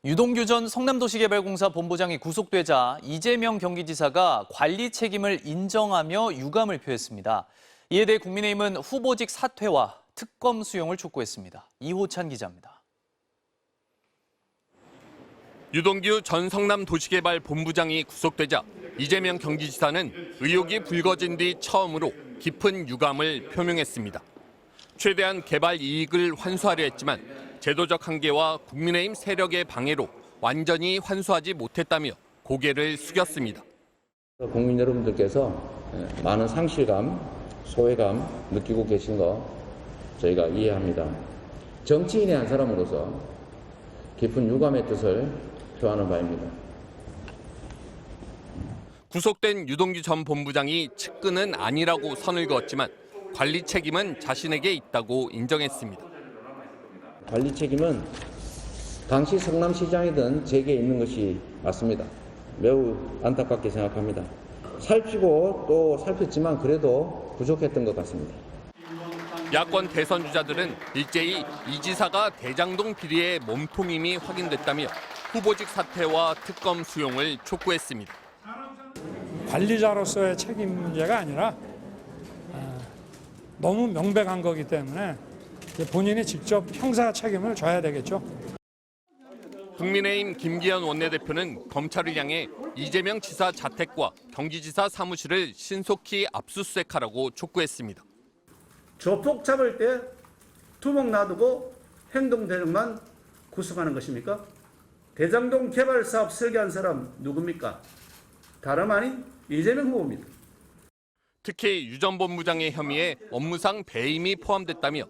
유동규 전 성남도시개발공사 본부장이 구속되자 이재명 경기지사가 관리 책임을 인정하며 유감을 표했습니다. 이에 대해 국민의힘은 후보직 사퇴와 특검 수용을 촉구했습니다. 이호찬 기자입니다. 유동규 전 성남도시개발본부장이 구속되자 이재명 경기지사는 의혹이 불거진 뒤 처음으로 깊은 유감을 표명했습니다. 최대한 개발 이익을 환수하려 했지만 제도적 한계와 국민의힘 세력의 방해로 완전히 환수하지 못했다며 고개를 숙였습니다. 국민 여러분들께서 많은 상실감, 소외감 느끼고 계신 거 저희가 이해합니다. 정치인의 한 사람으로서 깊은 유감의 뜻을 표하는 바입니다. 구속된 유동규 전 본부장이 측근은 아니라고 선을 그었지만 관리 책임은 자신에게 있다고 인정했습니다. 관리 책임은 당시 성남시장이든 제게 있는 것이 맞습니다. 매우 안타깝게 생각합니다. 살피고 또 살폈지만 그래도 부족했던 것 같습니다. 야권 대선 주자들은 일제히 이 지사가 대장동 비리의 몸통임이 확인됐다며 후보직 사퇴와 특검 수용을 촉구했습니다. 관리자로서의 책임 문제가 아니라 너무 명백한 거기 때문에 본인이 직접 형사 책임을 져야 되겠죠. 국민의힘 김기현 원내대표는 검찰을 향해 이재명 지사 자택과 경기지사 사무실을 신속히 압수수색하라고 촉구했습니다. 조폭 잡을 때 두목 놔두고 행동 대령만 구속하는 것입니까? 대장동 개발 사업 설계한 사람 누굽니까? 다름 아닌 이재명 후보입니다. 특히 유 전 본부장의 혐의에 업무상 배임이 포함됐다며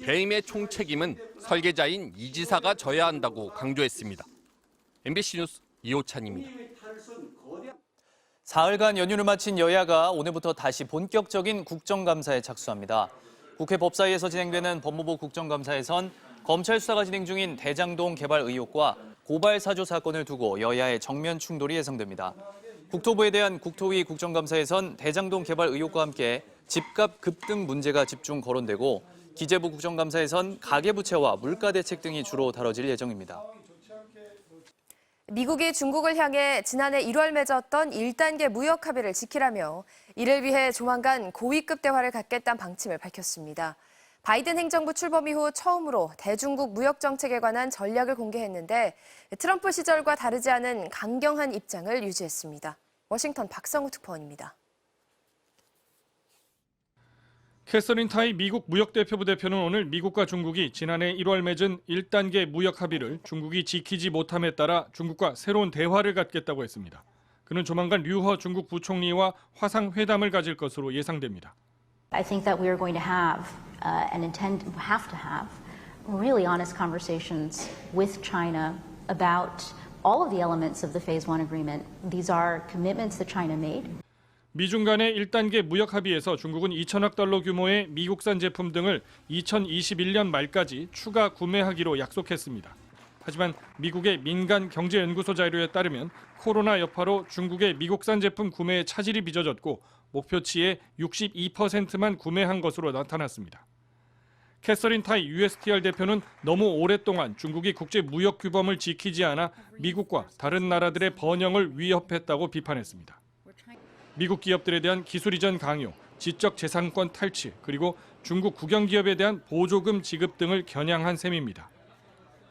배임의 총책임은 설계자인 이 지사가 져야 한다고 강조했습니다. MBC 뉴스 이호찬입니다. 사흘간 연휴를 마친 여야가 오늘부터 다시 본격적인 국정감사에 착수합니다. 국회 법사위에서 진행되는 법무부 국정감사에선 검찰 수사가 진행 중인 대장동 개발 의혹과 고발 사주 사건을 두고 여야의 정면 충돌이 예상됩니다. 국토부에 대한 국토위 국정감사에선 대장동 개발 의혹과 함께 집값 급등 문제가 집중 거론되고 기재부 국정감사에선 가계부채와 물가 대책 등이 주로 다뤄질 예정입니다. 미국이 중국을 향해 지난해 1월 맺었던 1단계 무역 합의를 지키라며 이를 위해 조만간 고위급 대화를 갖겠다는 방침을 밝혔습니다. 바이든 행정부 출범 이후 처음으로 대중국 무역 정책에 관한 전략을 공개했는데 트럼프 시절과 다르지 않은 강경한 입장을 유지했습니다. 워싱턴 박성우 특파원입니다. 캐서린 타이 미국 무역대표부 대표는 오늘 미국과 중국이 지난해 1월 맺은 1단계 무역 합의를 중국이 지키지 못함에 따라 중국과 새로운 대화를 갖겠다고 했습니다. 그는 조만간 류허 중국 부총리와 화상 회담을 가질 것으로 예상됩니다. I think that we are going to have and have to have really honest conversations with China about all of the elements of the Phase 1 agreement. These are commitments that China made. 미중 간의 1단계 무역 합의에서 중국은 2천억 달러 규모의 미국산 제품 등을 2021년 말까지 추가 구매하기로 약속했습니다. 하지만 미국의 민간 경제연구소 자료에 따르면 코로나 여파로 중국의 미국산 제품 구매에 차질이 빚어졌고 목표치의 62%만 구매한 것으로 나타났습니다. 캐서린 타이 USTR 대표는 너무 오랫동안 중국이 국제 무역 규범을 지키지 않아 미국과 다른 나라들의 번영을 위협했다고 비판했습니다. 미국 기업들에 대한 기술 이전 강요, 지적 재산권 탈취, 그리고 중국 국영 기업에 대한 보조금 지급 등을 겨냥한 셈입니다.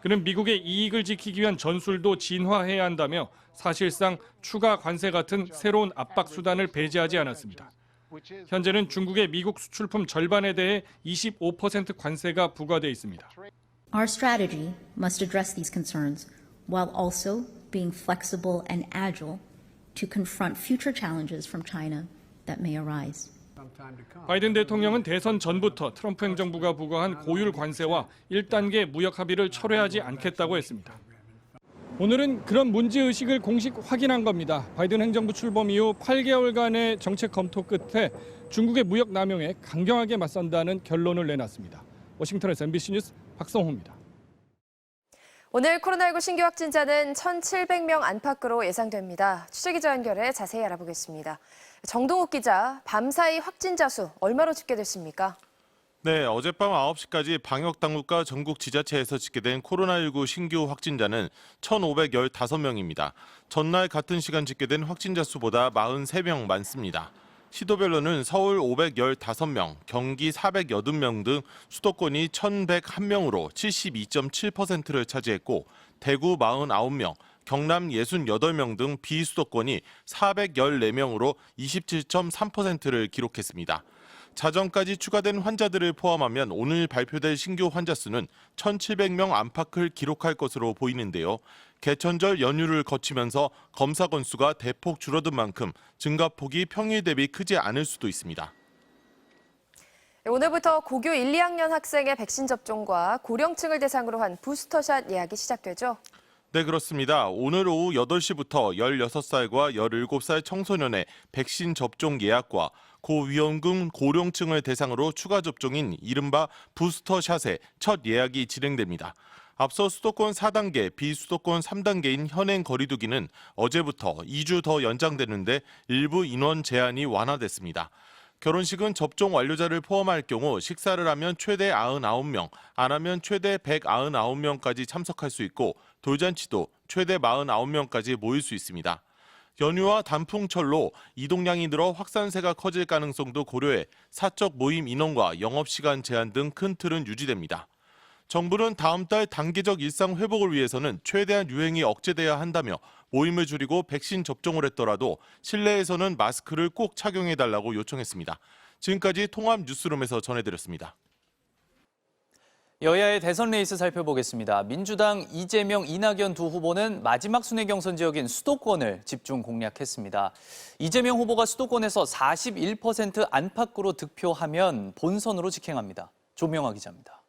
그는 미국의 이익을 지키기 위한 전술도 진화해야 한다며 사실상 추가 관세 같은 새로운 압박 수단을 배제하지 않았습니다. 현재는 중국의 미국 수출품 절반에 대해 25% 관세가 부과돼 있습니다. Our strategy must address these concerns while also being flexible and agile to confront future challenges from China that may arise. 바이든 대통령은 대선 전부터 트럼프 행정부가 부과한 고율 관세와 1단계 무역 합의를 철회하지 않겠다고 했습니다. 오늘은 그런 문제의식을 공식 확인한 겁니다. 바이든 행정부 출범 이후 8개월간의 정책 검토 끝에 중국의 무역 남용에 강경하게 맞선다는 결론을 내놨습니다. 워싱턴에서 MBC 뉴스 박성호입니다. 오늘 코로나19 신규 확진자는 1,700명 안팎으로 예상됩니다. 취재기자 연결해 자세히 알아보겠습니다. 정동욱 기자, 밤사이 확진자 수 얼마로 집계됐습니까? 네, 어젯밤 9시까지 방역당국과 전국 지자체에서 집계된 코로나19 신규 확진자는 1,515명입니다. 전날 같은 시간 집계된 확진자 수보다 43명 많습니다. 시도별로는 서울 515명, 경기 480명 등 수도권이 1,101명으로 72.7%를 차지했고 대구 49명, 경남 68명 등 비수도권이 414명으로 27.3%를 기록했습니다. 자정까지 추가된 환자들을 포함하면 오늘 발표될 신규 환자 수는 1,700명 안팎을 기록할 것으로 보이는데요. 개천절 연휴를 거치면서 검사 건수가 대폭 줄어든 만큼 증가폭이 평일 대비 크지 않을 수도 있습니다. 오늘부터 고교 1, 2학년 학생의 백신 접종과 고령층을 대상으로 한 부스터샷 예약이 시작되죠. 네, 그렇습니다. 오늘 오후 8시부터 16살과 17살 청소년의 백신 접종 예약과 고위험군 고령층을 대상으로 추가 접종인 이른바 부스터샷의 첫 예약이 진행됩니다. 앞서 수도권 4단계, 비수도권 3단계인 현행 거리두기는 어제부터 2주 더 연장되는데 일부 인원 제한이 완화됐습니다. 결혼식은 접종 완료자를 포함할 경우 식사를 하면 최대 99명, 안 하면 최대 199명까지 참석할 수 있고 돌잔치도 최대 49명까지 모일 수 있습니다. 연휴와 단풍철로 이동량이 늘어 확산세가 커질 가능성도 고려해 사적 모임 인원과 영업시간 제한 등 큰 틀은 유지됩니다. 정부는 다음 달 단계적 일상 회복을 위해서는 최대한 유행이 억제돼야 한다며 모임을 줄이고 백신 접종을 했더라도 실내에서는 마스크를 꼭 착용해달라고 요청했습니다. 지금까지 통합 뉴스룸에서 전해드렸습니다. 여야의 대선 레이스 살펴보겠습니다. 민주당 이재명, 이낙연 두 후보는 마지막 순회 경선 지역인 수도권을 집중 공략했습니다. 이재명 후보가 수도권에서 41% 안팎으로 득표하면 본선으로 직행합니다. 조명아 기자입니다.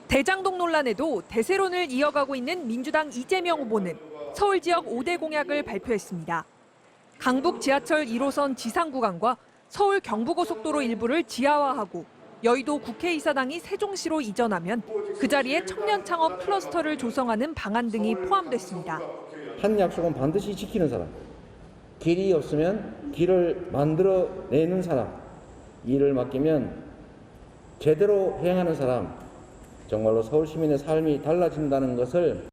대장동 논란에도 대세론을 이어가고 있는 민주당 이재명 후보는 서울 지역 5대 공약을 발표했습니다. 강북 지하철 1호선 지상 구간과 서울 경부고속도로 일부를 지하화하고 여의도 국회의사당이 세종시로 이전하면 그 자리에 청년 창업 클러스터를 조성하는 방안 등이 포함됐습니다. 한 약속은 반드시 지키는 사람, 길이 없으면 길을 만들어내는 사람, 일을 맡기면 제대로 행하는 사람, 정말로 서울 시민의 삶이 달라진다는 것을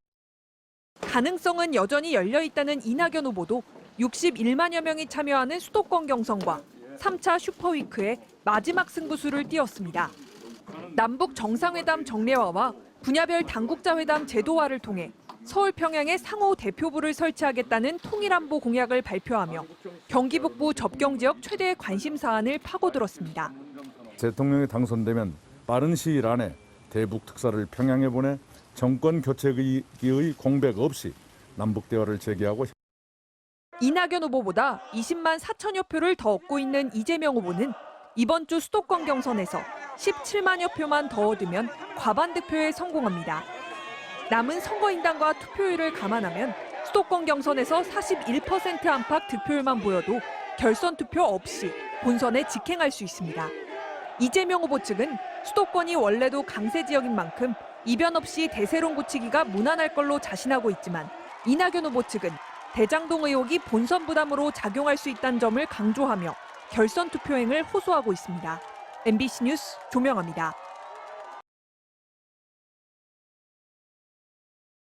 가능성은 여전히 열려 있다는 이낙연 후보도 61만여 명이 참여하는 수도권 경선과 3차 슈퍼위크의 마지막 승부수를 띄웠습니다. 남북 정상회담 정례화와 분야별 당국자 회담 제도화를 통해 서울 평양에 상호 대표부를 설치하겠다는 통일안보 공약을 발표하며 경기 북부 접경지역 최대의 관심 사안을 파고들었습니다. 대통령이 당선되면 빠른 시일 안에 대북 특사를 평양에 보내 정권 교체의 공백 없이 남북 대화를 재개하고 이낙연 후보보다 20만 4천여 표를 더 얻고 있는 이재명 후보는 이번 주 수도권 경선에서 17만여 표만 더 얻으면 과반 득표에 성공합니다. 남은 선거인단과 투표율을 감안하면 수도권 경선에서 41% 안팎 득표율만 보여도 결선 투표 없이 본선에 직행할 수 있습니다. 이재명 후보 측은 수도권이 원래도 강세 지역인 만큼 이변 없이 대세론 굳히기가 무난할 걸로 자신하고 있지만 이낙연 후보 측은 대장동 의혹이 본선 부담으로 작용할 수 있다는 점을 강조하며 결선 투표행을 호소하고 있습니다. MBC 뉴스 조명아입니다.